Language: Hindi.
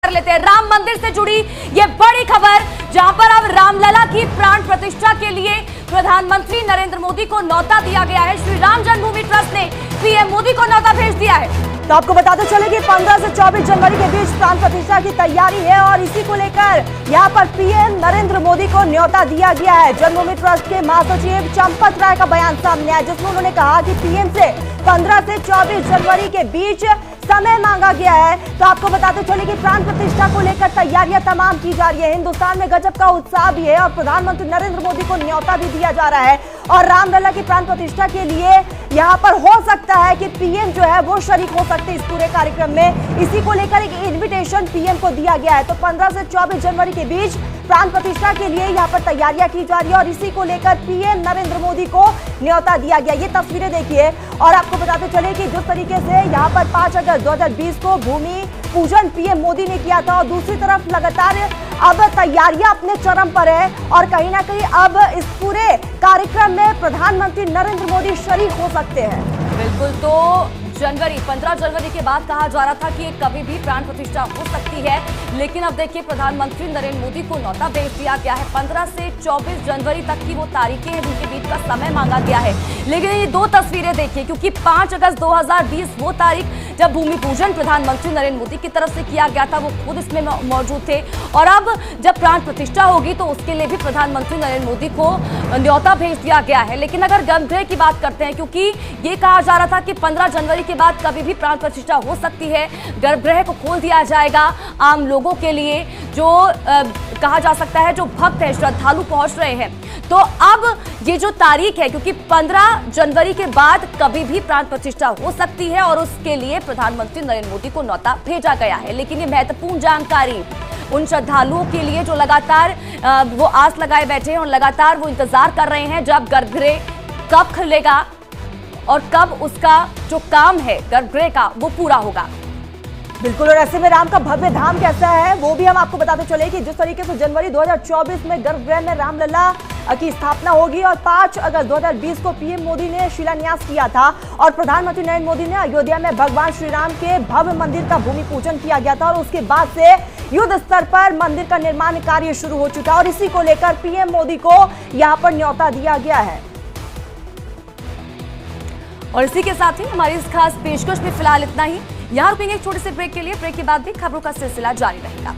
कर लेते हैं राम मंदिर से जुड़ी ये बड़ी खबर, जहां पर अब रामलला की प्राण प्रतिष्ठा के लिए प्रधानमंत्री नरेंद्र मोदी को न्योता दिया गया है। श्री राम जन्मभूमि ट्रस्ट ने पीएम मोदी को न्योता भेज दिया है। तो आपको बताते चले कि 15 से 24 जनवरी के बीच प्राण प्रतिष्ठा की तैयारी है और इसी को लेकर यहां पर पीएम नरेंद्र मोदी को न्योता दिया गया है। जन्मभूमि ट्रस्ट के महासचिव चंपत राय का बयान सामने आया, जिसमें उन्होंने कहा कि पीएम से 15 से 24 जनवरी के बीच समय मांगा गया है। तो आपको बताते चले कि प्राण प्रतिष्ठा को लेकर तैयारियां तमाम की जा रही है। हिंदुस्तान में गजब का उत्साह भी है और प्रधानमंत्री नरेंद्र मोदी को न्योता भी दिया जा रहा है और रामलला की प्राण प्रतिष्ठा के लिए यहां पर हो सकता है कि पीएम जो है वो शरीक हो सकते हैं इस पूरे कार्यक्रम में। इसी को लेकर एक इन्विटेशन पीएम को दिया गया है। तो 15 से 24 जनवरी के बीच प्राण प्रतिष्ठा के लिए यहां पर तैयारियां की जा रही है और इसी को लेकर पीएम नरेंद्र मोदी को न्योता दिया गया। ये तस्वीरें देखिए और आपको बताते चले कि जिस तरीके से यहां पर 5 अगस्त 2020 को भूमि पूजन पीएम मोदी ने किया था और दूसरी तरफ लगातार अब तैयारियां अपने चरम पर है और कहीं ना कहीं अब इस पूरे कार्यक्रम में प्रधानमंत्री नरेंद्र मोदी शरीक हो सकते हैं। बिल्कुल, तो 15 जनवरी के बाद कहा जा रहा था कि कभी भी प्राण प्रतिष्ठा हो सकती है, लेकिन अब देखिए प्रधानमंत्री नरेंद्र मोदी को न्योता भेज दिया गया है। 15 से 24 जनवरी तक की वो तारीखें हैं जिनके बीच का समय मांगा गया है। लेकिन ये दो तस्वीरें देखिए, क्योंकि 5 अगस्त 2020 वो तारीख जब भूमि पूजन प्रधानमंत्री नरेंद्र मोदी की तरफ से किया गया था, वो खुद इसमें मौजूद थे। और अब जब प्राण प्रतिष्ठा होगी तो उसके लिए भी प्रधानमंत्री नरेंद्र मोदी को न्योता भेज दिया गया है। लेकिन अगर गर्भगृह की बात करते हैं, क्योंकि ये कहा जा रहा था कि 15 जनवरी के बाद कभी भी प्राण प्रतिष्ठा हो सकती है, गर्भगृह को खोल दिया जाएगा आम लोगों के लिए, जो कहा जा सकता है जो भक्त है, श्रद्धालु पहुंच रहे हैं। तो अब ये जो तारीख है, क्योंकि 15 जनवरी के बाद कभी भी प्राण प्रतिष्ठा हो सकती है और उसके लिए प्रधानमंत्री नरेंद्र मोदी को न्योता भेजा गया है। लेकिन ये महत्वपूर्ण जानकारी उन श्रद्धालुओं के लिए जो लगातार वो आस लगाए बैठे हैं और लगातार वो इंतजार कर रहे हैं जब गर्भगृह कब खुलेगा और कब उसका जो काम है गर्भगृह का वो पूरा होगा। बिल्कुल, और ऐसे में राम का भव्य धाम कैसा है वो भी हम आपको बताते चले कि जिस तरीके से जनवरी 2024 में गर्भगृह में रामलला की स्थापना होगी और 5 अगस्त 2020 को पीएम मोदी ने शिलान्यास किया था और प्रधानमंत्री नरेंद्र मोदी ने अयोध्या में भगवान श्री राम के भव्य मंदिर का भूमि पूजन किया गया था और उसके बाद से युद्ध स्तर पर मंदिर का निर्माण कार्य शुरू हो चुका है और इसी को लेकर पीएम मोदी को यहाँ पर न्योता दिया गया है। और इसी के साथ ही हमारी इस खास पेशकश में फिलहाल इतना ही। यहाँ रुकेंगे एक छोटे से ब्रेक के लिए। ब्रेक के बाद भी खबरों का सिलसिला जारी रहेगा।